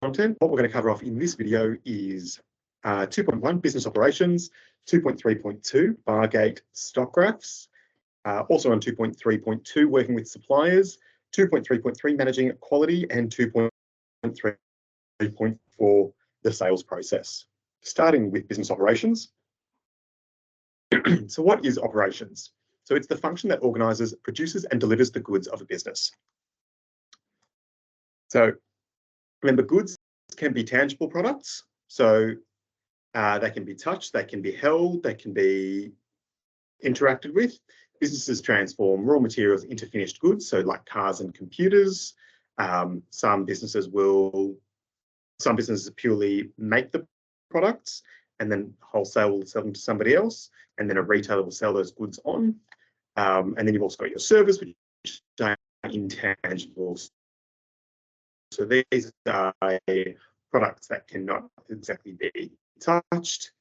content. What we're going to cover off in this video is 2.1 business operations, 2.3.2 bargate stock graphs, also on 2.3.2 working with suppliers, 2.3.3 managing quality, and 2.3.4 the sales process. Starting with business operations. So what is operations? So it's the function that organizes, produces, and delivers the goods of a business. So remember, goods can be tangible products. So they can be touched, they can be held, they can be interacted with. Businesses transform raw materials into finished goods, so like cars and computers. Some businesses purely make the products and then wholesale will sell them to somebody else, and then a retailer will sell those goods on. And then you've also got your service, which are intangibles. So these are products that cannot exactly be touched,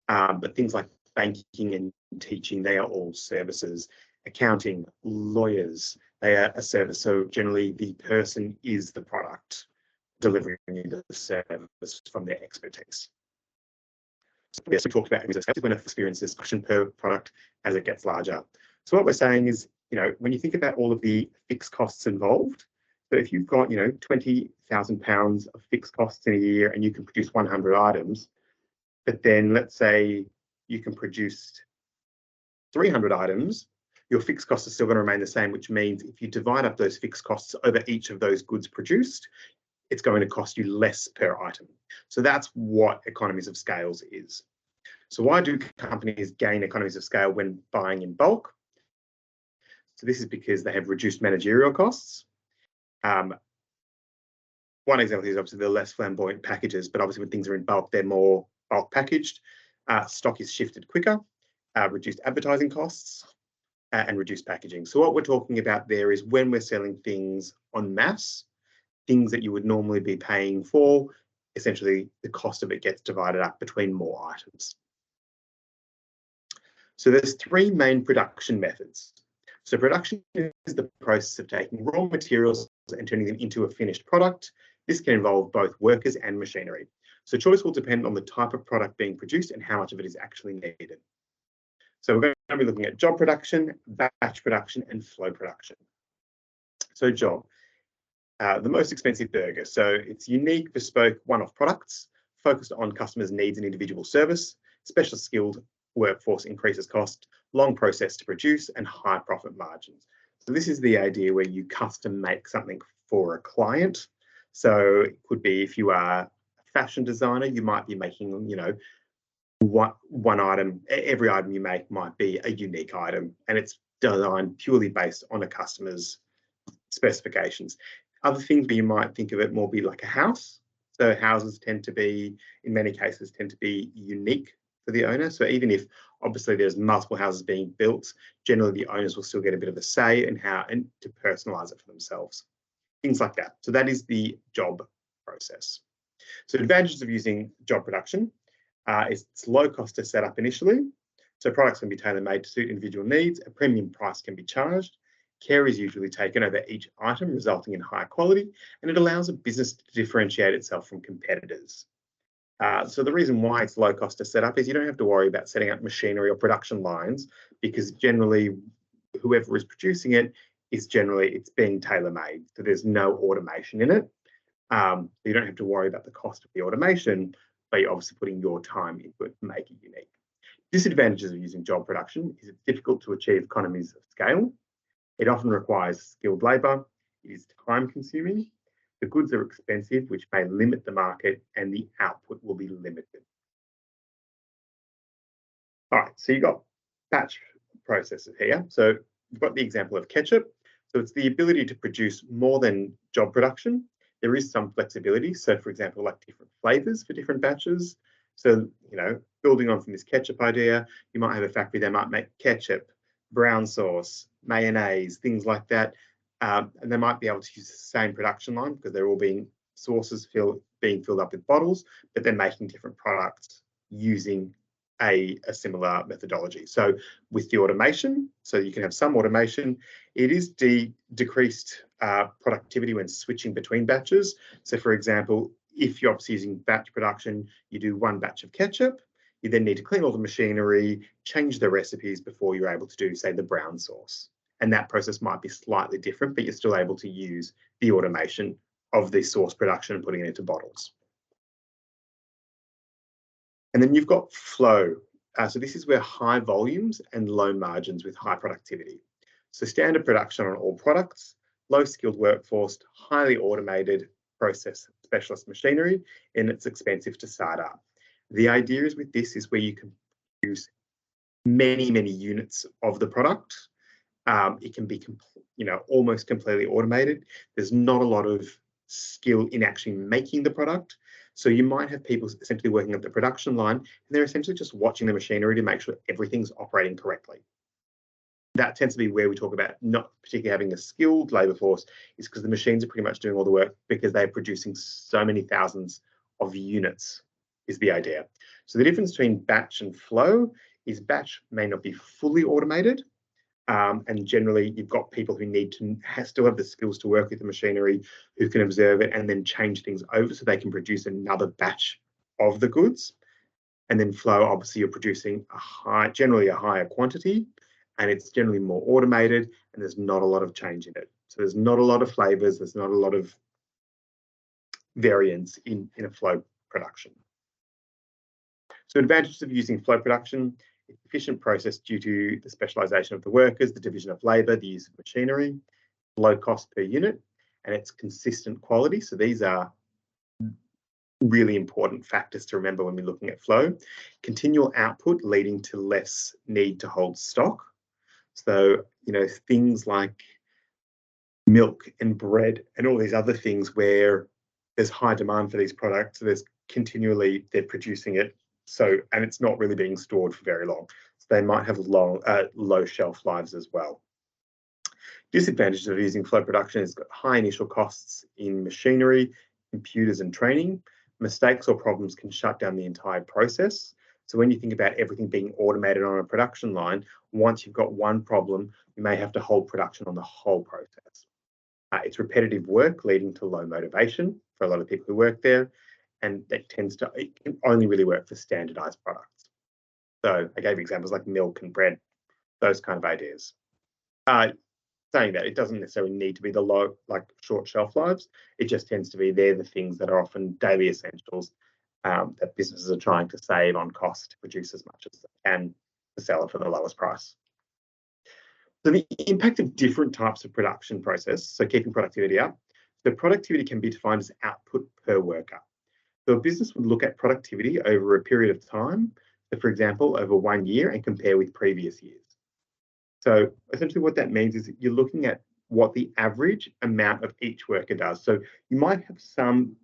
but things like banking and teaching, they are all services. Accounting, lawyers, they are a service. So generally the person is the product delivering the service from their expertise. So yes, we talked about when it experiences action per product as it gets larger. So what we're saying is, when you think about all of the fixed costs involved, so if you've got, £20,000 of fixed costs in a year and you can produce 100 items, but then let's say you can produce 300 items, your fixed costs are still going to remain the same, which means if you divide up those fixed costs over each of those goods produced, it's going to cost you less per item. So that's what economies of scale is. So why do companies gain economies of scale when buying in bulk? So this is because they have reduced managerial costs. One example is obviously the less flamboyant packages, but obviously when things are in bulk, they're more bulk packaged. Stock is shifted quicker, reduced advertising costs, and reduced packaging. So what we're talking about there is when we're selling things en masse, things that you would normally be paying for, essentially the cost of it gets divided up between more items. So there's three main production methods. So production is the process of taking raw materials and turning them into a finished product. This can involve both workers and machinery. So choice will depend on the type of product being produced and how much of it is actually needed. So we're going to be looking at job production, batch production, and flow production. So job. The most expensive burger. So it's unique, bespoke, one-off products focused on customers' needs and individual service. Special skilled workforce increases cost, long process to produce, and high profit margins. So this is the idea where you custom make something for a client. So it could be if you are a fashion designer, you might be making, one item. Every item you make might be a unique item, and it's designed purely based on a customer's specifications. Other things where you might think of it more be like a house. So houses tend to be, in many cases, tend to be unique for the owner. So even if obviously there's multiple houses being built, generally the owners will still get a bit of a say in how and to personalize it for themselves. Things like that. So that is the job process. So advantages of using job production is it's low cost to set up initially. So products can be tailor-made to suit individual needs. A premium price can be charged. Care is usually taken over each item, resulting in higher quality, and it allows a business to differentiate itself from competitors. So the reason why it's low cost to set up is you don't have to worry about setting up machinery or production lines, because generally whoever is producing it is it's being tailor-made. So there's no automation in it. You don't have to worry about the cost of the automation, but you're obviously putting your time into it to make it unique. Disadvantages of using job production is it's difficult to achieve economies of scale. It often requires skilled labour. It is time consuming. The goods are expensive, which may limit the market, and the output will be limited. All right, so you've got batch processes here. So you've got the example of ketchup. So it's the ability to produce more than job production. There is some flexibility. So for example, like different flavours for different batches. So, building on from this ketchup idea, you might have a factory that might make ketchup, brown sauce, mayonnaise, things like that. And they might be able to use the same production line because they're all being sauces being filled up with bottles, but they're making different products using a similar methodology. So with the automation, so you can have some automation, it is decreased productivity when switching between batches. So for example, if you're obviously using batch production, you do one batch of ketchup, you then need to clean all the machinery, change the recipes before you're able to do, say, the brown sauce. And that process might be slightly different, but you're still able to use the automation of the sauce production and putting it into bottles. And then you've got flow. So this is where high volumes and low margins with high productivity. So standard production on all products, low skilled workforce, highly automated process specialist machinery, and it's expensive to start up. The idea is with this is where you can use many, many units of the product. It can be, almost completely automated. There's not a lot of skill in actually making the product. So you might have people essentially working at the production line, and they're essentially just watching the machinery to make sure everything's operating correctly. That tends to be where we talk about not particularly having a skilled labour force, is because the machines are pretty much doing all the work because they're producing so many thousands of units, is the idea. So the difference between batch and flow is batch may not be fully automated, and generally you've got people who need to still have the skills to work with the machinery, who can observe it and then change things over so they can produce another batch of the goods. And then flow, obviously you're producing generally a higher quantity, and it's generally more automated, and there's not a lot of change in it. So there's not a lot of flavors, there's not a lot of variance in a flow production. So advantages of using flow production: efficient process due to the specialisation of the workers, the division of labour, the use of machinery, low cost per unit, and it's consistent quality. So these are really important factors to remember when we're looking at flow. Continual output leading to less need to hold stock. So, things like milk and bread and all these other things where there's high demand for these products, there's continually, they're producing it. So, and it's not really being stored for very long. So they might have low shelf lives as well. Disadvantages of using flow production is got high initial costs in machinery, computers and training. Mistakes or problems can shut down the entire process. So when you think about everything being automated on a production line, once you've got one problem, you may have to hold production on the whole process. It's repetitive work leading to low motivation for a lot of people who work there, and it can only really work for standardized products. So I gave examples like milk and bread, those kind of ideas. Saying that, it doesn't necessarily need to be the short shelf lives. It just tends to be they're the things that are often daily essentials that businesses are trying to save on cost to produce as much as they can to sell it for the lowest price. So the impact of different types of production process, so keeping productivity up. So productivity can be defined as output per worker. So a business would look at productivity over a period of time, so for example, over 1 year, and compare with previous years. So essentially what that means is that you're looking at what the average amount of each worker does. So you might have some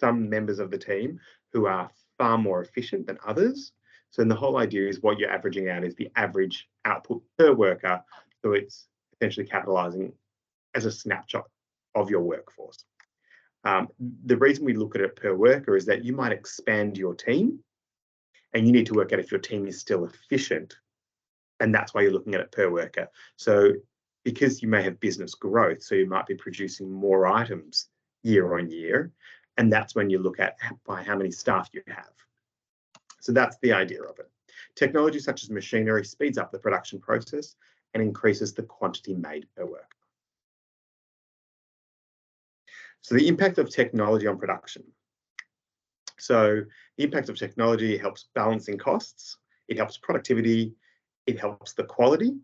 members of the team who are far more efficient than others. So then the whole idea is what you're averaging out is the average output per worker. So it's essentially capitalizing as a snapshot of your workforce. The reason we look at it per worker is that you might expand your team and you need to work out if your team is still efficient. And that's why you're looking at it per worker. So because you may have business growth, so you might be producing more items year on year, and that's when you look at by how many staff you have. So that's the idea of it. Technology such as machinery speeds up the production process and increases the quantity made per worker. So the impact of technology on production. So the impact of technology helps balancing costs, it helps productivity, it helps the quality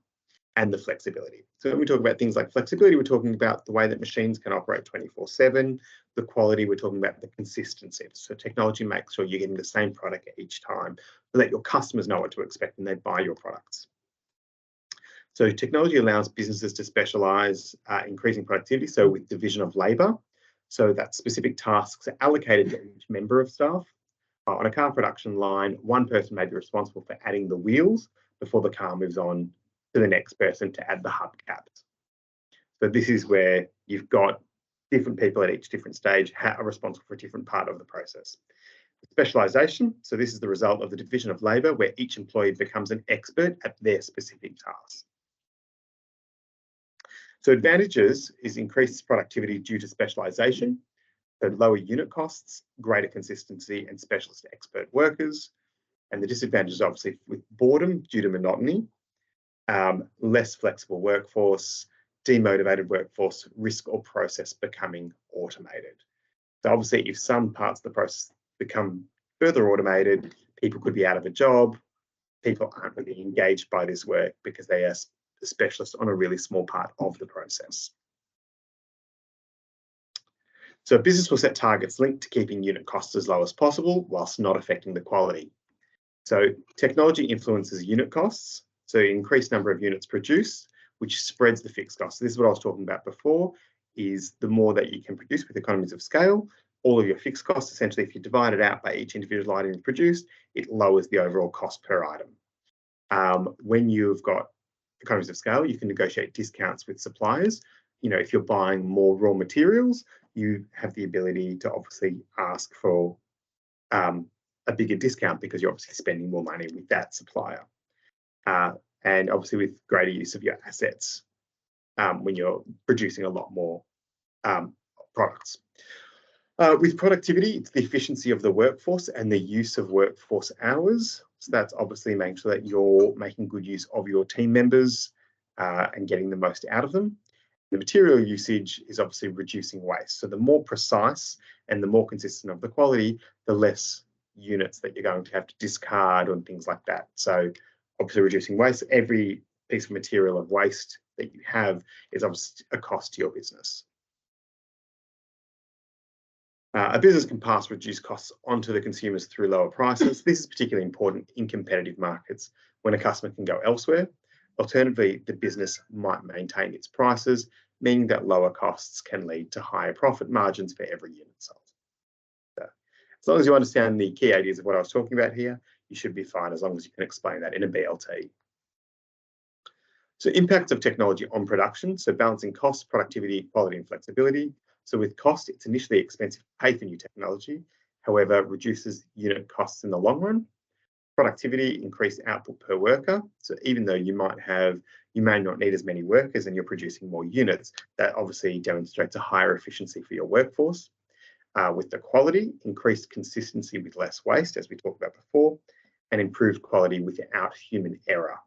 and the flexibility. So when we talk about things like flexibility, we're talking about the way that machines can operate 24/7. The quality, we're talking about the consistency. So technology makes sure you're getting the same product each time so that your customers know what to expect when they buy your products. So technology allows businesses to specialize, increasing productivity. So with division of labor, so that specific tasks are allocated to each member of staff. On a car production line, one person may be responsible for adding the wheels before the car moves on to the next person to add the hubcaps. So this is where you've got different people at each different stage are responsible for a different part of the process. Specialisation. So this is the result of the division of labour where each employee becomes an expert at their specific task. So advantages is increased productivity due to specialisation, so lower unit costs, greater consistency and specialist expert workers. And the disadvantages obviously with boredom due to monotony, less flexible workforce, demotivated workforce, risk or process becoming automated. So obviously if some parts of the process become further automated, people could be out of a job, people aren't really engaged by this work because they are specialists on a really small part of the process. So a business will set targets linked to keeping unit costs as low as possible whilst not affecting the quality. So technology influences unit costs, so increased number of units produced, which spreads the fixed costs. So this is what I was talking about before, is the more that you can produce with economies of scale, all of your fixed costs, essentially, if you divide it out by each individual item produced, it lowers the overall cost per item. When you've got economies of scale, you can negotiate discounts with suppliers. You know, if you're buying more raw materials, you have the ability to obviously ask for a bigger discount because you're obviously spending more money with that supplier. And obviously with greater use of your assets when you're producing a lot more products. With productivity, it's the efficiency of the workforce and the use of workforce hours. So that's obviously making sure that you're making good use of your team members and getting the most out of them. The material usage is obviously reducing waste. So the more precise and the more consistent of the quality, the less units that you're going to have to discard and things like that. So obviously reducing waste. Every piece of material of waste that you have is obviously a cost to your business. A business can pass reduced costs onto the consumers through lower prices. This is particularly important in competitive markets when a customer can go elsewhere. Alternatively, the business might maintain its prices, meaning that lower costs can lead to higher profit margins for every unit sold. So, as long as you understand the key ideas of what I was talking about here, you should be fine as long as you can explain that in a BLT. So impacts of technology on production. So balancing cost, productivity, quality and flexibility. So with cost, it's initially expensive to pay for new technology, however, reduces unit costs in the long run. Productivity, increased output per worker. So even though you may not need as many workers and you're producing more units, that obviously demonstrates a higher efficiency for your workforce. With the quality, increased consistency with less waste, as we talked about before, and improved quality without human error.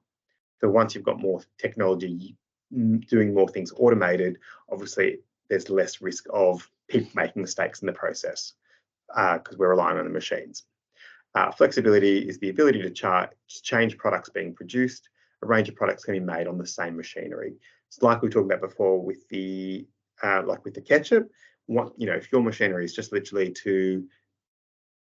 So once you've got more technology doing more things automated, obviously there's less risk of people making mistakes in the process because we're relying on the machines. Flexibility is the ability to change products being produced. A range of products can be made on the same machinery. It's like we talked about before with the ketchup. If your machinery is just literally to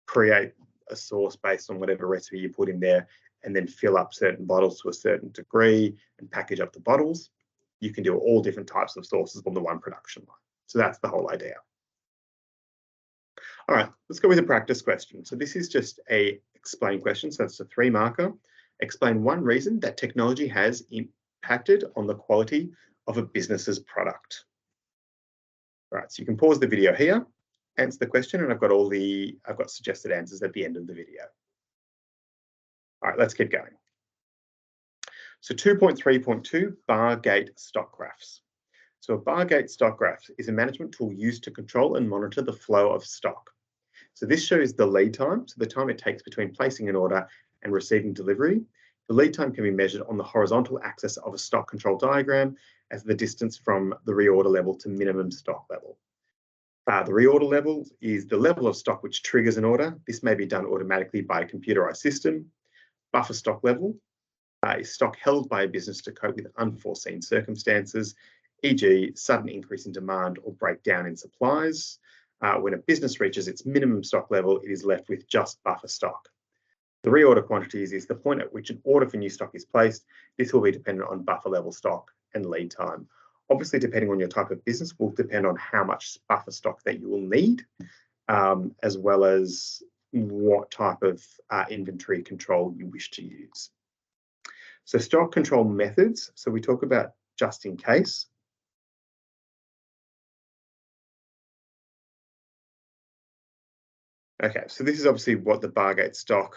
create a sauce based on whatever recipe you put in there and then fill up certain bottles to a certain degree and package up the bottles, you can do all different types of sauces on the one production line. So that's the whole idea. All right, let's go with a practice question. So this is just a explain question. So it's a 3-marker. Explain one reason that technology has impacted on the quality of a business's product. All right, so you can pause the video here, answer the question, and I've got suggested answers at the end of the video. All right, let's keep going. So 2.3.2, bar gate stock graphs. So a bar gate stock graph is a management tool used to control and monitor the flow of stock. So this shows the lead time, so the time it takes between placing an order and receiving delivery. The lead time can be measured on the horizontal axis of a stock control diagram as the distance from the reorder level to minimum stock level. The reorder level is the level of stock which triggers an order. This may be done automatically by a computerized system. Buffer stock level is stock held by a business to cope with unforeseen circumstances, e.g. sudden increase in demand or breakdown in supplies. When a business reaches its minimum stock level, it is left with just buffer stock. The reorder quantities is the point at which an order for new stock is placed. This will be dependent on buffer level stock and lead time. Obviously, depending on your type of business, will depend on how much buffer stock that you will need, as well as what type of inventory control you wish to use. So stock control methods. So we talk about just in case. Okay, so this is obviously what the Bargate stock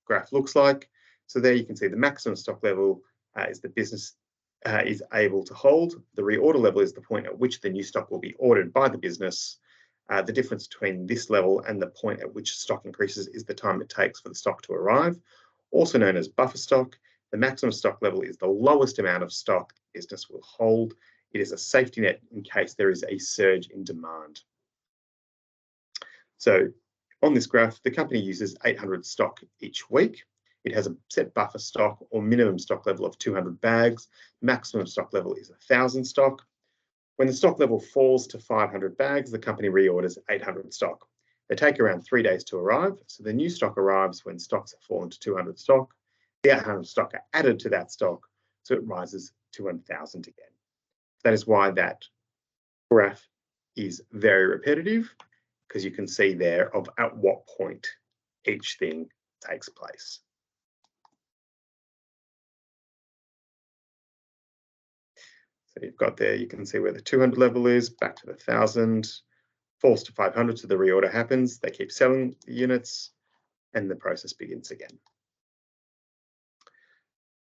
graph looks like. So there you can see the maximum stock level is the business is able to hold. The reorder level is the point at which the new stock will be ordered by the business. The difference between this level and the point at which stock increases is the time it takes for the stock to arrive, also known as buffer stock. The maximum stock level is the lowest amount of stock the business will hold. It is a safety net in case there is a surge in demand. So on this graph, the company uses 800 stock each week. It has a set buffer stock or minimum stock level of 200 bags. Maximum stock level is 1,000 stock. When the stock level falls to 500 bags, the company reorders 800 stock. They take around 3 days to arrive, so the new stock arrives when stocks have fallen to 200 stock. The 800 stock are added to that stock, so it rises to 1,000 again. That is why that graph is very repetitive, because you can see there of at what point each thing takes place. So you've got there, you can see where the 200 level is, back to the 1,000, falls to 500, so the reorder happens. They keep selling the units, and the process begins again.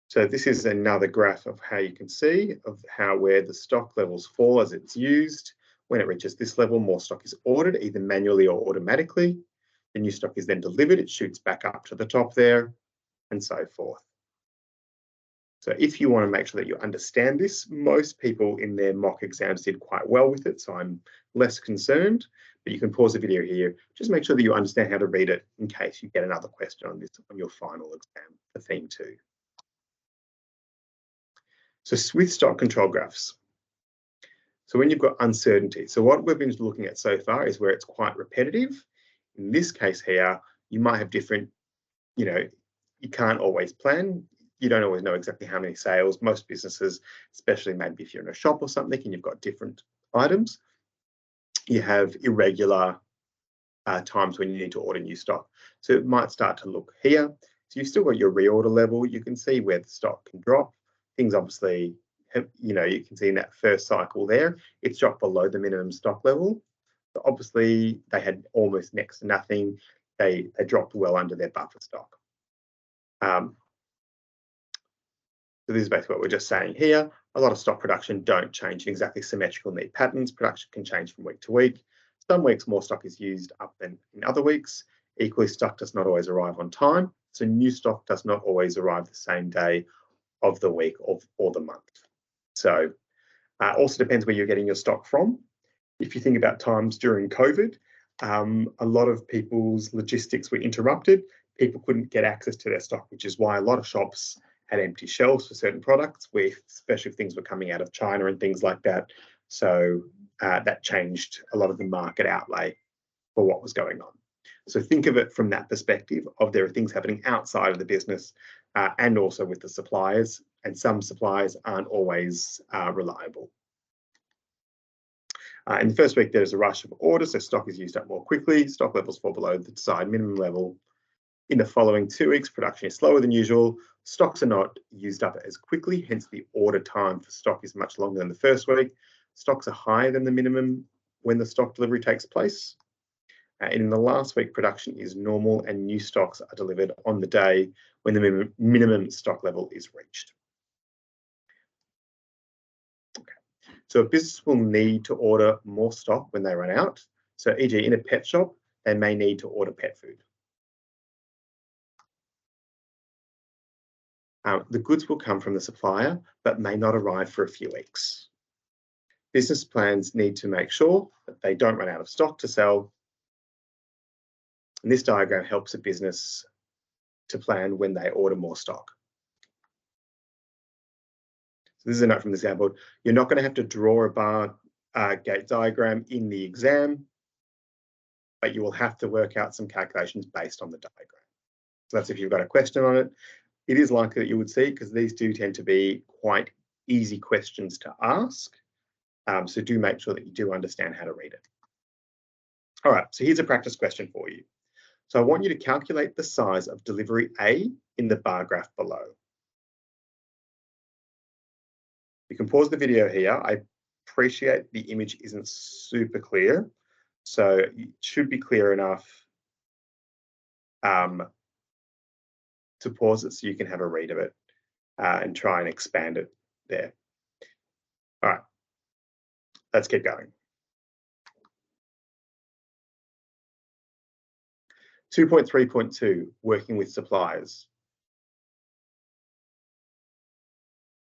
So this is another graph of how you can see of how where the stock levels fall as it's used. When it reaches this level, more stock is ordered, either manually or automatically. The new stock is then delivered, it shoots back up to the top there, and so forth. So if you want to make sure that you understand this, most people in their mock exams did quite well with it, so I'm less concerned, but you can pause the video here. Just make sure that you understand how to read it in case you get another question on this on your final exam for theme 2. So with stock control graphs. So when you've got uncertainty, so what we've been looking at so far is where it's quite repetitive. In this case here, you might have different, you can't always plan. You don't always know exactly how many sales. Most businesses, especially maybe if you're in a shop or something and you've got different items, you have irregular times when you need to order new stock. So it might start to look here. So you've still got your reorder level. You can see where the stock can drop. Things obviously, you can see in that first cycle there, it's dropped below the minimum stock level. So obviously, they had almost next to nothing. They dropped well under their buffer stock. So this is basically what we're just saying here. A lot of stock production don't change in exactly symmetrical neat patterns. Production can change from week to week. Some weeks more stock is used up than in other weeks. Equally, stock does not always arrive on time. So new stock does not always arrive the same day of the week or the month. So also depends where you're getting your stock from. If you think about times during COVID, a lot of people's logistics were interrupted. People couldn't get access to their stock, which is why a lot of shops had empty shelves for certain products, especially if things were coming out of China and things like that. So that changed a lot of the market outlay for what was going on. So think of it from that perspective of there are things happening outside of the business and also with the suppliers, and some suppliers aren't always reliable. In the first week, there's a rush of orders, so stock is used up more quickly. Stock levels fall below the desired minimum level. In the following 2 weeks, production is slower than usual. Stocks are not used up as quickly, hence the order time for stock is much longer than the first week. Stocks are higher than the minimum when the stock delivery takes place. And in the last week, production is normal and new stocks are delivered on the day when the minimum stock level is reached. Okay. So a business will need to order more stock when they run out. So e.g. in a pet shop, they may need to order pet food. The goods will come from the supplier, but may not arrive for a few weeks. Business plans need to make sure that they don't run out of stock to sell. And this diagram helps a business to plan when they order more stock. So this is a note from the example. You're not going to have to draw a bar gate diagram in the exam, but you will have to work out some calculations based on the diagram. So that's if you've got a question on it. It is likely that you would see, because these do tend to be quite easy questions to ask. So do make sure that you do understand how to read it. All right, so here's a practice question for you. So I want you to calculate the size of delivery A in the bar graph below. You can pause the video here. I appreciate the image isn't super clear, so it should be clear enough to pause it so you can have a read of it and try and expand it there. All right, let's keep going. 2.3.2, working with suppliers.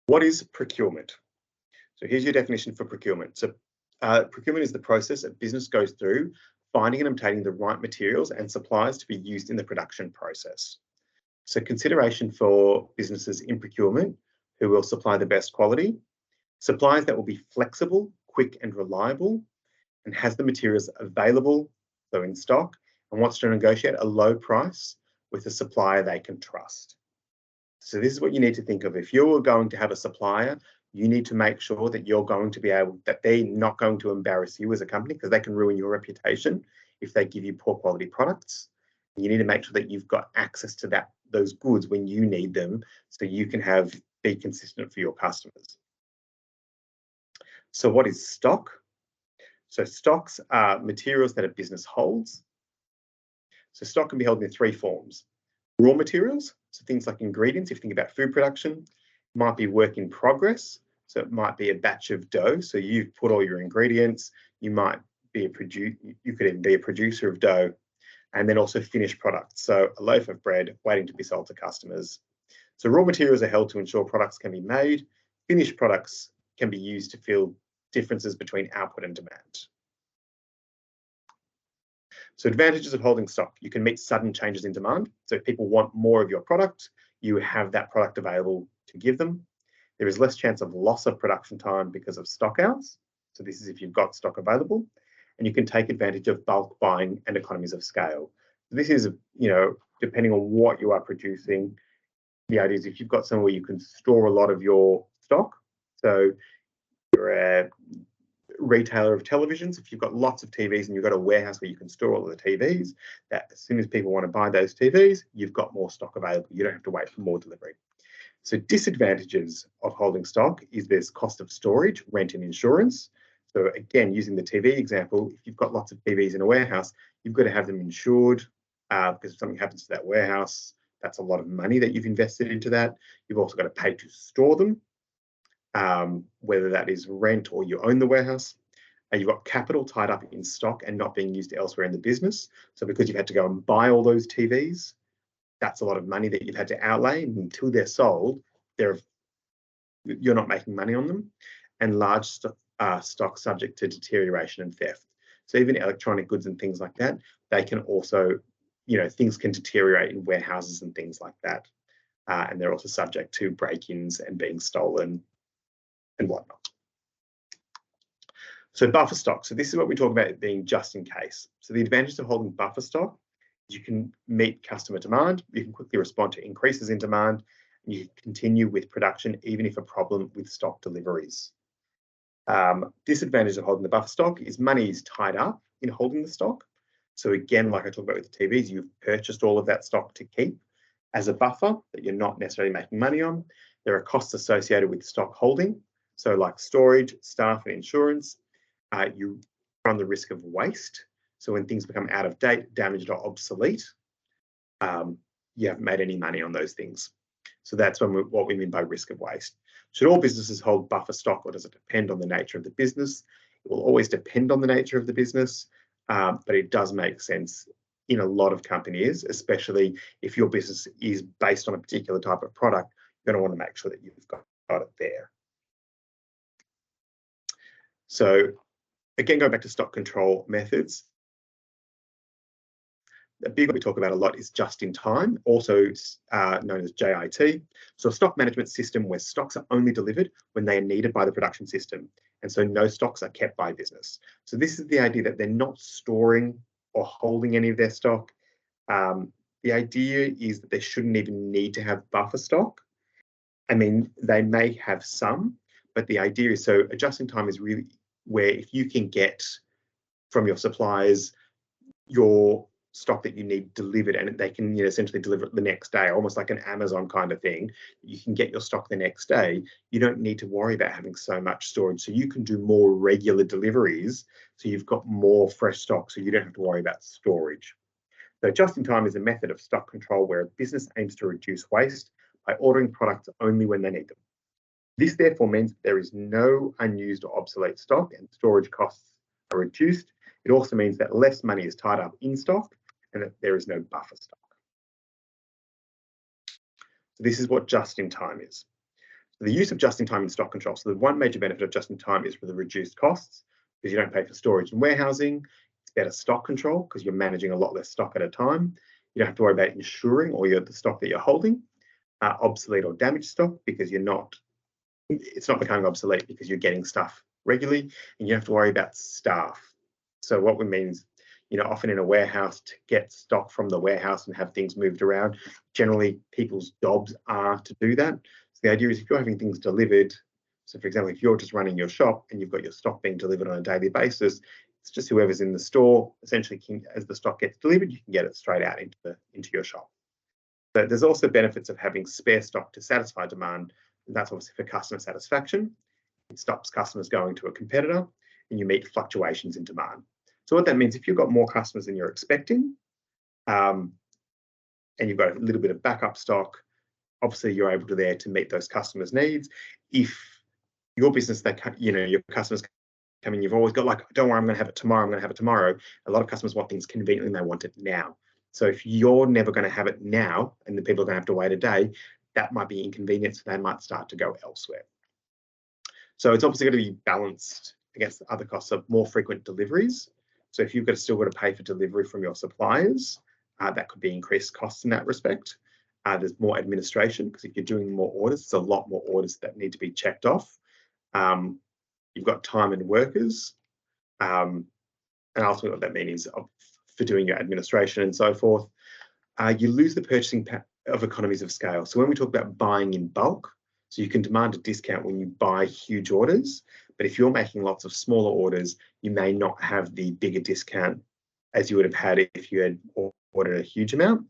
What is procurement? So here's your definition for procurement. So procurement is the process a business goes through finding and obtaining the right materials and supplies to be used in the production process. So consideration for businesses in procurement who will supply the best quality, supplies that will be flexible, quick and reliable, and has the materials available, so in stock, and wants to negotiate a low price with a supplier they can trust. So this is what you need to think of. If you're going to have a supplier, you need to make sure that you're going to be able, that they're not going to embarrass you as a company, because they can ruin your reputation if they give you poor quality products. You need to make sure that you've got access to those goods when you need them, so you can be consistent for your customers. So what is stock? So stocks are materials that a business holds. So stock can be held in 3 forms. Raw materials, so things like ingredients, if you think about food production, might be work in progress. So it might be a batch of dough. So you've put all your ingredients, you might be you could even be a producer of dough. And then also finished products. So a loaf of bread waiting to be sold to customers. So raw materials are held to ensure products can be made. Finished products can be used to fill differences between output and demand. So advantages of holding stock. You can meet sudden changes in demand. So if people want more of your product, you have that product available to give them. There is less chance of loss of production time because of stock outs. So this is if you've got stock available. And you can take advantage of bulk buying and economies of scale. This is, depending on what you are producing, the idea is if you've got somewhere you can store a lot of your stock. So you're a retailer of televisions, if you've got lots of TVs and you've got a warehouse where you can store all of the TVs, that as soon as people want to buy those TVs, you've got more stock available. You don't have to wait for more delivery. So disadvantages of holding stock is there's cost of storage, rent and insurance. So again, using the TV example, if you've got lots of TVs in a warehouse, you've got to have them insured because if something happens to that warehouse, that's a lot of money that you've invested into that. You've also got to pay to store them, whether that is rent or you own the warehouse. You've got capital tied up in stock and not being used elsewhere in the business. So because you've had to go and buy all those TVs, that's a lot of money that you've had to outlay, and until they're sold, you're not making money on them. And large stock subject to deterioration and theft. So even electronic goods and things like that, they can also, things can deteriorate in warehouses and things like that. And they're also subject to break-ins and being stolen and whatnot. So buffer stock. So this is what we talk about being just in case. So the advantage of holding buffer stock is you can meet customer demand, you can quickly respond to increases in demand, and you can continue with production even if a problem with stock deliveries. Disadvantage of holding the buffer stock is money is tied up in holding the stock. So again, like I talked about with the TVs, you've purchased all of that stock to keep as a buffer that you're not necessarily making money on. There are costs associated with stock holding. So like storage, staff and insurance. You run the risk of waste. So when things become out of date, damaged or obsolete, you haven't made any money on those things. So that's what we mean by risk of waste. Should all businesses hold buffer stock, or does it depend on the nature of the business? It will always depend on the nature of the business, but it does make sense in a lot of companies, especially if your business is based on a particular type of product. You're going to want to make sure that you've got it there. So again, going back to stock control methods, a big one we talk about a lot is just in time, also known as JIT. So a stock management system where stocks are only delivered when they are needed by the production system. And so no stocks are kept by business. So this is the idea that they're not storing or holding any of their stock. The idea is that they shouldn't even need to have buffer stock. I mean, they may have some, but the idea is, so a just in time is really where if you can get from your suppliers your stock that you need delivered, and they can essentially deliver it the next day, almost like an Amazon kind of thing. You can get your stock the next day. You don't need to worry about having so much storage. So you can do more regular deliveries. So you've got more fresh stock, so you don't have to worry about storage. So just-in-time is a method of stock control where a business aims to reduce waste by ordering products only when they need them. This therefore means that there is no unused or obsolete stock and storage costs are reduced. It also means that less money is tied up in stock and that there is no buffer stock. So this is what just-in-time is. So the use of just-in-time in stock control. So the one major benefit of just-in-time is for the reduced costs, because you don't pay for storage and warehousing. It's better stock control because you're managing a lot less stock at a time. You don't have to worry about insuring the stock that you're holding. Obsolete or damaged stock because it's not becoming obsolete because you're getting stuff regularly, and you don't have to worry about staff. So what we mean is, often in a warehouse, to get stock from the warehouse and have things moved around, generally people's jobs are to do that. So the idea is if you're having things delivered, so for example, if you're just running your shop and you've got your stock being delivered on a daily basis, it's just whoever's in the store, essentially, as the stock gets delivered, you can get it straight out into your shop. But there's also benefits of having spare stock to satisfy demand, and that's obviously for customer satisfaction. It stops customers going to a competitor, and you meet fluctuations in demand. So what that means, if you've got more customers than you're expecting, and you've got a little bit of backup stock, obviously you're able to meet those customers' needs. If your business, your customers come in, you've always got like, don't worry, I'm going to have it tomorrow, I'm going to have it tomorrow. A lot of customers want things conveniently and they want it now. So if you're never going to have it now and the people are going to have to wait a day, that might be inconvenient, so they might start to go elsewhere. So it's obviously going to be balanced against the other costs of more frequent deliveries. So if you've still got to pay for delivery from your suppliers, that could be increased costs in that respect. There's more administration because if you're doing more orders, there's a lot more orders that need to be checked off. You've got time and workers, and ultimately what that means is for doing your administration and so forth. You lose the purchasing of economies of scale. So when we talk about buying in bulk, so you can demand a discount when you buy huge orders, but if you're making lots of smaller orders, you may not have the bigger discount as you would have had if you had ordered a huge amount.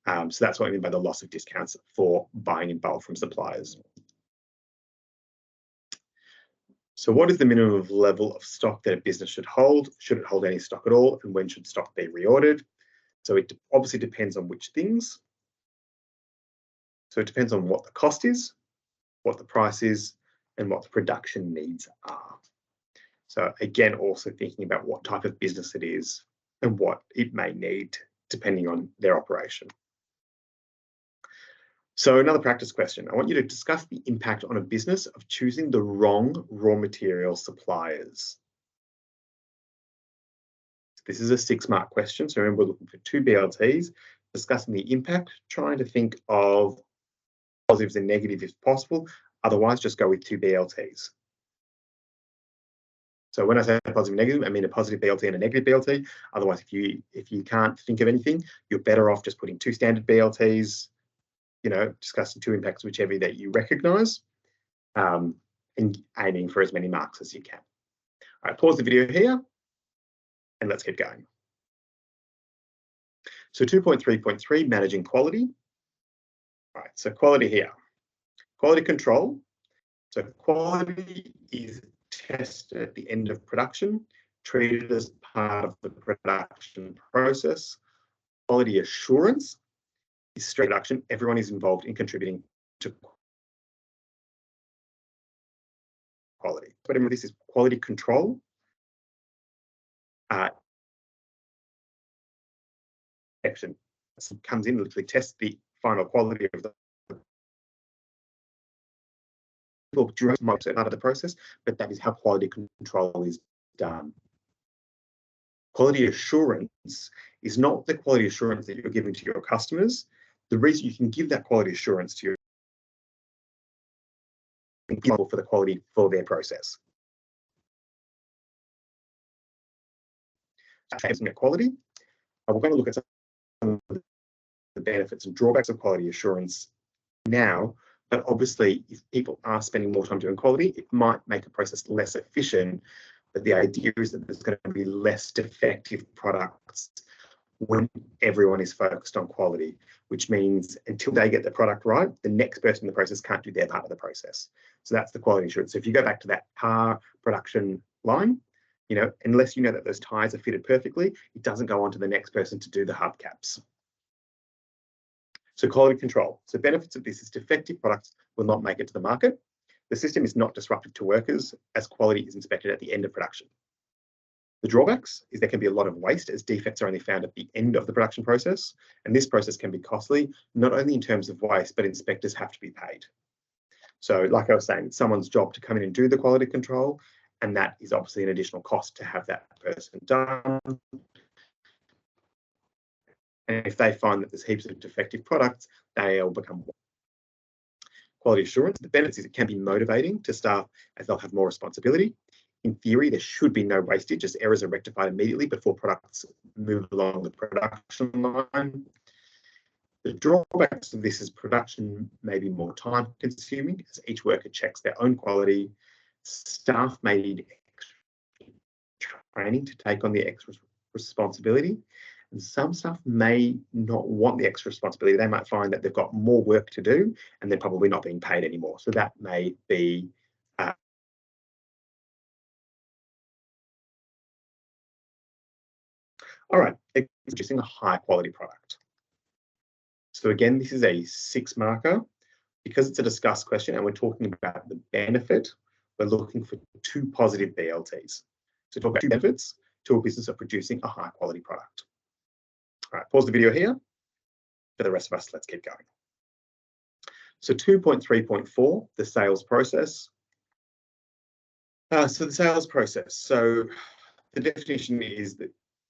So that's what I mean by the loss of discounts for buying in bulk from suppliers. So what is the minimum level of stock that a business should hold? Should it hold any stock at all? And when should stock be reordered? So it obviously depends on which things. So it depends on what the cost is, what the price is, and what the production needs are. So again, also thinking about what type of business it is and what it may need depending on their operation. So another practice question. I want you to discuss the impact on a business of choosing the wrong raw material suppliers. This is a 6-mark question. So remember, we're looking for 2 BLTs, discussing the impact, trying to think of positives and negatives if possible. Otherwise, just go with 2 BLTs. So when I say positive and negative, I mean a positive BLT and a negative BLT. Otherwise, if you can't think of anything, you're better off just putting 2 standard BLTs, discussing 2 impacts, whichever that you recognise, and aiming for as many marks as you can. All right, pause the video here and let's keep going. So 2.3.3, managing quality. All right, so quality here. Quality control. So quality is tested at the end of production, treated as part of the production process. Quality assurance is straight production. Everyone is involved in contributing to quality. But remember, this is quality control. Action comes in, literally tests the final quality of the part of the process, but that is how quality control is done. Quality assurance is not the quality assurance that you're giving to your customers. The reason you can give that quality assurance to your people for the quality for their process. Looking at quality, we're going to look at some of the benefits and drawbacks of quality assurance now. But obviously, if people are spending more time doing quality, it might make a process less efficient. But the idea is that there's going to be less defective products when everyone is focused on quality, which means until they get the product right, the next person in the process can't do their part of the process. So that's the quality assurance. So if you go back to that car production line, You know, unless you know that those ties are fitted perfectly, it doesn't go on to the next person to do the hubcaps. So quality control. So benefits of this is defective products will not make it to the market. The system is not disruptive to workers as quality is inspected at the end of production. The drawbacks is there can be a lot of waste as defects are only found at the end of the production process. And this process can be costly, not only in terms of waste, but inspectors have to be paid. So like I was saying, it's someone's job to come in and do the quality control. And that is obviously an additional cost to have that person done. And if they find that there's heaps of defective products, they'll become quality assurance. The benefits is it can be motivating to staff as they'll have more responsibility. In theory, there should be no wastage as errors are rectified immediately before products move along the production line. The drawbacks of this is production may be more time consuming as each worker checks their own quality. Staff may need extra training to take on the extra responsibility. And some staff may not want the extra responsibility. They might find that they've got more work to do and they're probably not being paid anymore. So that may be all right, producing a high quality product. So again, this is a 6 marker. Because it's a discussed question and we're talking about the benefit, we're looking for 2 positive BLTs. So talk about 2 benefits to a business of producing a high quality product. All right, pause the video here. For the rest of us, let's keep going. So 2.3.4, the sales process. So the sales process. So the definition is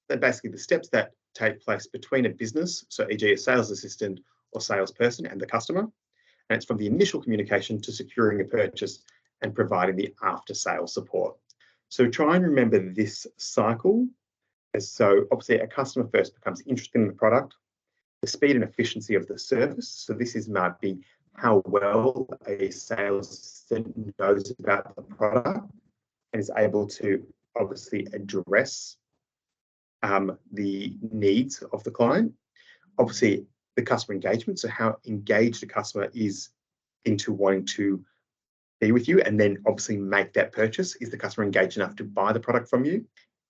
that basically the steps that take place between a business, so e.g. a sales assistant or salesperson and the customer. And it's from the initial communication to securing a purchase and providing the after-sales support. So try and remember this cycle. So obviously a customer first becomes interested in the product, the speed and efficiency of the service. So this might be how well a sales assistant knows about the product and is able to obviously address the needs of the client. Obviously, the customer engagement, so how engaged a customer is into wanting to be with you and then obviously make that purchase. Is the customer engaged enough to buy the product from you?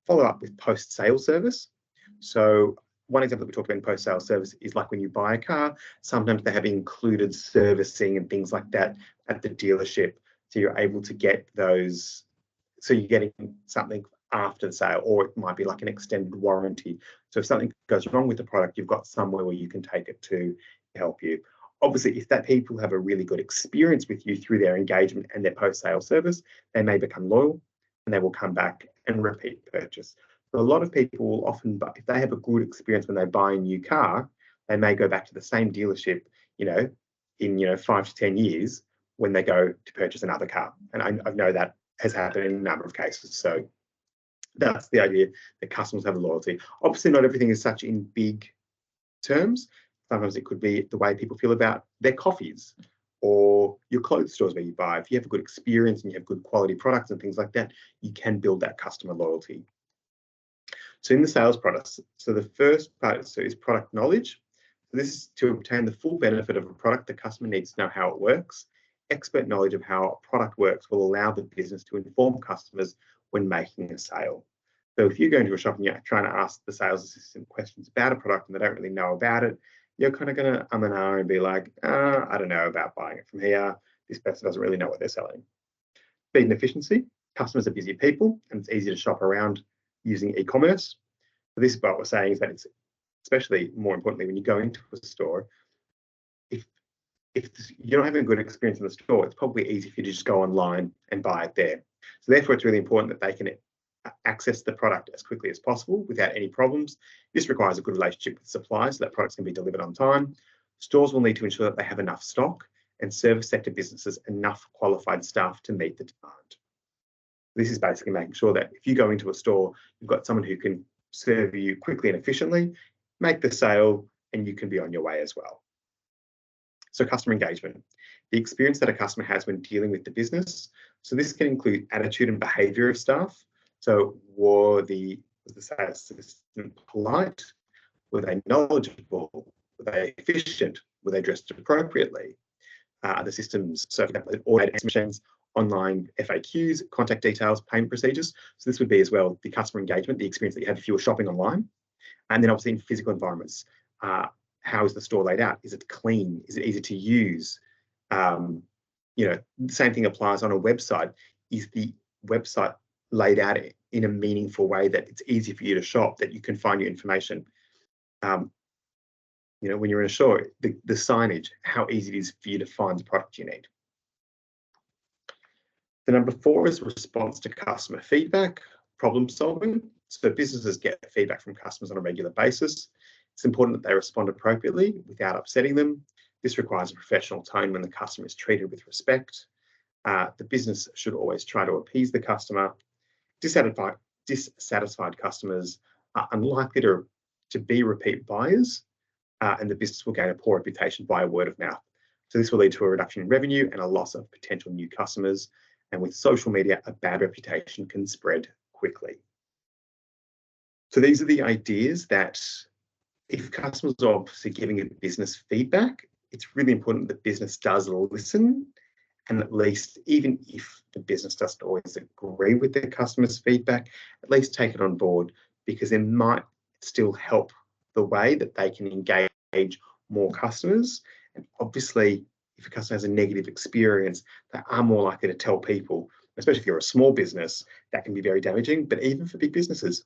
Follow up with post-sale service. So one example that we talked about in post-sale service is like when you buy a car, sometimes they have included servicing and things like that at the dealership. So you're able to get those, so you're getting something after the sale, or it might be like an extended warranty. So if something goes wrong with the product, you've got somewhere where you can take it to help you. Obviously, if that people have a really good experience with you through their engagement and their post-sale service, they may become loyal and they will come back and repeat purchase. So a lot of people will often, if they have a good experience when they buy a new car, they may go back to the same dealership, in 5 to 10 years when they go to purchase another car. And I know that has happened in a number of cases. So that's the idea that customers have a loyalty. Obviously, not everything is such in big terms. Sometimes it could be the way people feel about their coffees or your clothes stores where you buy. If you have a good experience and you have good quality products and things like that, you can build that customer loyalty. So in the sales products, so the first part is product knowledge. So this is to obtain the full benefit of a product. The customer needs to know how it works. Expert knowledge of how a product works will allow the business to inform customers when making a sale. So if you go into a shop and you're trying to ask the sales assistant questions about a product and they don't really know about it, you're kind of going to and ah and be like, I don't know about buying it from here. This person doesn't really know what they're selling. Speed and efficiency. Customers are busy people and it's easy to shop around using e-commerce. So this is what we're saying is that it's especially more importantly when you go into a store, if you're not having a good experience in the store, it's probably easy for you to just go online and buy it there. So therefore, it's really important that they can access the product as quickly as possible without any problems. This requires a good relationship with suppliers so that products can be delivered on time. Stores will need to ensure that they have enough stock and service sector businesses enough qualified staff to meet the demand. This is basically making sure that if you go into a store, you've got someone who can serve you quickly and efficiently, make the sale, and you can be on your way as well. So customer engagement, the experience that a customer has when dealing with the business. So this can include attitude and behaviour of staff. So was the sales assistant polite? Were they knowledgeable? Were they efficient? Were they dressed appropriately? The systems, so for example, automated machines online FAQs, contact details, payment procedures. So this would be as well the customer engagement, the experience that you have if you were shopping online. And then obviously in physical environments, how is the store laid out? Is it clean? Is it easy to use? The same thing applies on a website. Is the website laid out in a meaningful way that it's easy for you to shop, that you can find your information? When you're in a store, the signage, how easy it is for you to find the product you need. The number 4 is response to customer feedback, problem solving. So businesses get feedback from customers on a regular basis. It's important that they respond appropriately without upsetting them. This requires a professional tone when the customer is treated with respect. The business should always try to appease the customer. Dissatisfied customers are unlikely to be repeat buyers, and the business will gain a poor reputation via word of mouth. So this will lead to a reduction in revenue and a loss of potential new customers. And with social media, a bad reputation can spread quickly. So these are the ideas that if customers are obviously giving a business feedback, it's really important that the business does listen, and at least, even if the business doesn't always agree with their customers' feedback, at least take it on board, because it might still help the way that they can engage more customers. And obviously, if a customer has a negative experience, they are more likely to tell people, especially if you're a small business, that can be very damaging. But even for big businesses,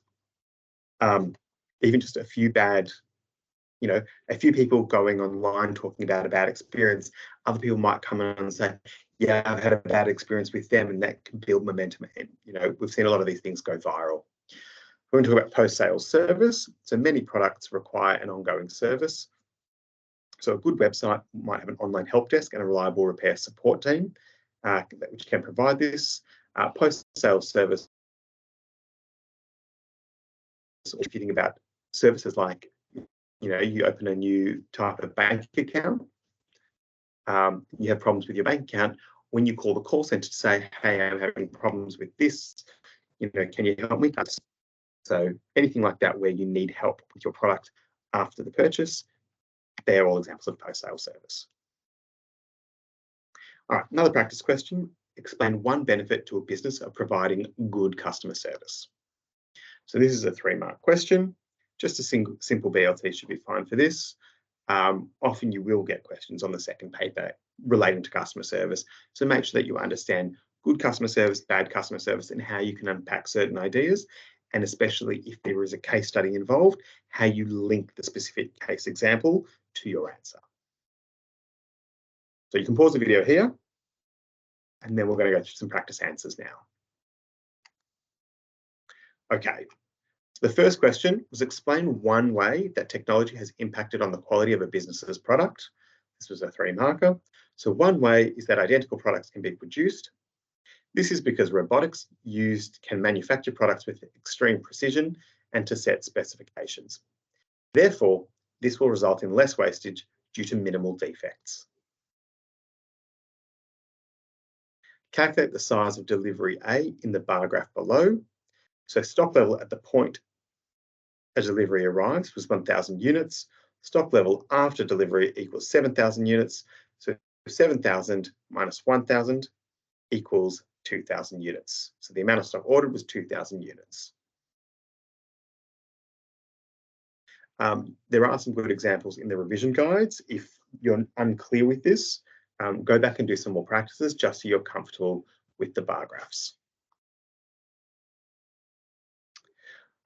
even just a few people going online talking about a bad experience, other people might come in and say, yeah, I've had a bad experience with them, and that can build momentum. And, we've seen a lot of these things go viral. We're going to talk about post-sales service. So many products require an ongoing service. So a good website might have an online help desk and a reliable repair support team, which can provide this. Post-sales service, if you think about services like, you open a new type of bank account, you have problems with your bank account. When you call the call center to say, hey, I'm having problems with this, can you help me? So anything like that where you need help with your product after the purchase, they're all examples of post-sale service. All right, another practice question. Explain one benefit to a business of providing good customer service. So this is a 3-mark question. Just a simple BLT should be fine for this. Often you will get questions on the second paper relating to customer service. So make sure that you understand good customer service, bad customer service, and how you can unpack certain ideas. And especially if there is a case study involved, how you link the specific case example to your answer. So you can pause the video here, and then we're going to go through some practice answers now. Okay, so the first question was explain one way that technology has impacted on the quality of a business's product. This was a 3-marker. So one way is that identical products can be produced. This is because robotics used can manufacture products with extreme precision and to set specifications. Therefore, this will result in less wastage due to minimal defects. Calculate the size of delivery A in the bar graph below. So stock level at the point a delivery arrives was 1,000 units. Stock level after delivery equals 7,000 units. So 7,000 minus 1,000 equals 2,000 units. So the amount of stock ordered was 2,000 units. There are some good examples in the revision guides. If you're unclear with this, go back and do some more practices just so you're comfortable with the bar graphs.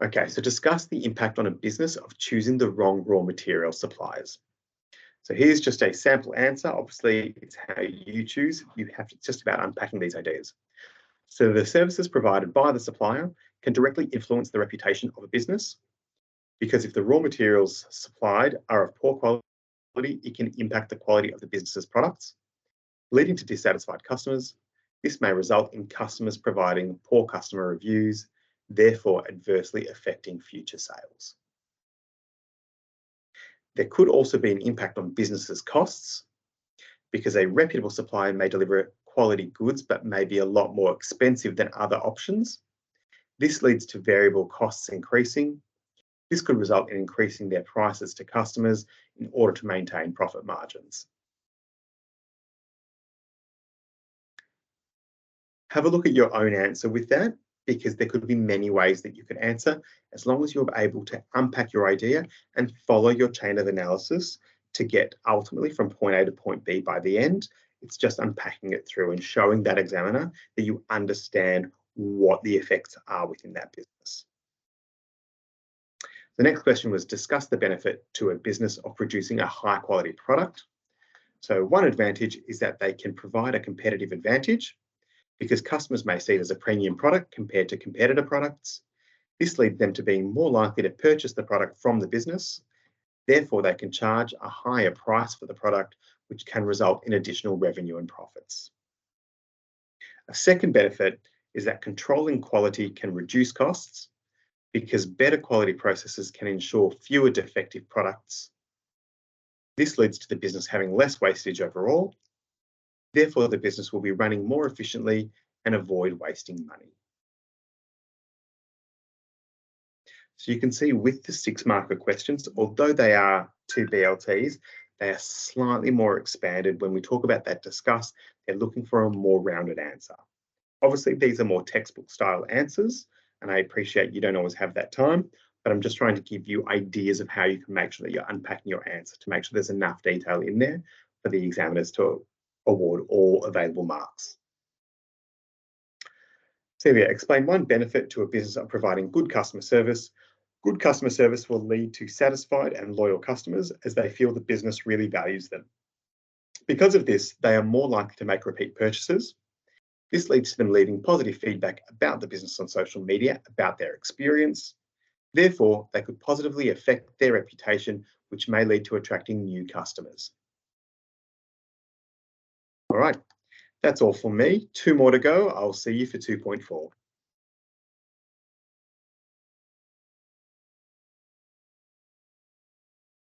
Okay, so discuss the impact on a business of choosing the wrong raw material suppliers. So here's just a sample answer. Obviously, it's how you choose. You have to just about unpacking these ideas. So the services provided by the supplier can directly influence the reputation of a business, because if the raw materials supplied are of poor quality, it can impact the quality of the business's products, leading to dissatisfied customers. This may result in customers providing poor customer reviews, therefore adversely affecting future sales. There could also be an impact on businesses' costs, because a reputable supplier may deliver quality goods but may be a lot more expensive than other options. This leads to variable costs increasing. This could result in increasing their prices to customers in order to maintain profit margins. Have a look at your own answer with that, because there could be many ways that you could answer, as long as you're able to unpack your idea and follow your chain of analysis to get ultimately from point A to point B by the end. It's just unpacking it through and showing that examiner that you understand what the effects are within that business. The next question was, discuss the benefit to a business of producing a high quality product. So one advantage is that they can provide a competitive advantage, because customers may see it as a premium product compared to competitor products. This leads them to being more likely to purchase the product from the business. Therefore, they can charge a higher price for the product, which can result in additional revenue and profits. A second benefit is that controlling quality can reduce costs, because better quality processes can ensure fewer defective products. This leads to the business having less wastage overall. Therefore, the business will be running more efficiently and avoid wasting money. So you can see with the 6 marker questions, although they are 2 BLTs, they are slightly more expanded. When we talk about that discuss, they're looking for a more rounded answer. Obviously, these are more textbook style answers, and I appreciate you don't always have that time, but I'm just trying to give you ideas of how you can make sure that you're unpacking your answer to make sure there's enough detail in there for the examiners to award all available marks. Celia, explain one benefit to a business of providing good customer service. Good customer service will lead to satisfied and loyal customers, as they feel the business really values them. Because of this, they are more likely to make repeat purchases. This leads to them leaving positive feedback about the business on social media, about their experience. Therefore, they could positively affect their reputation, which may lead to attracting new customers. All right, that's all from me. 2 more to go. I'll see you for 2.4.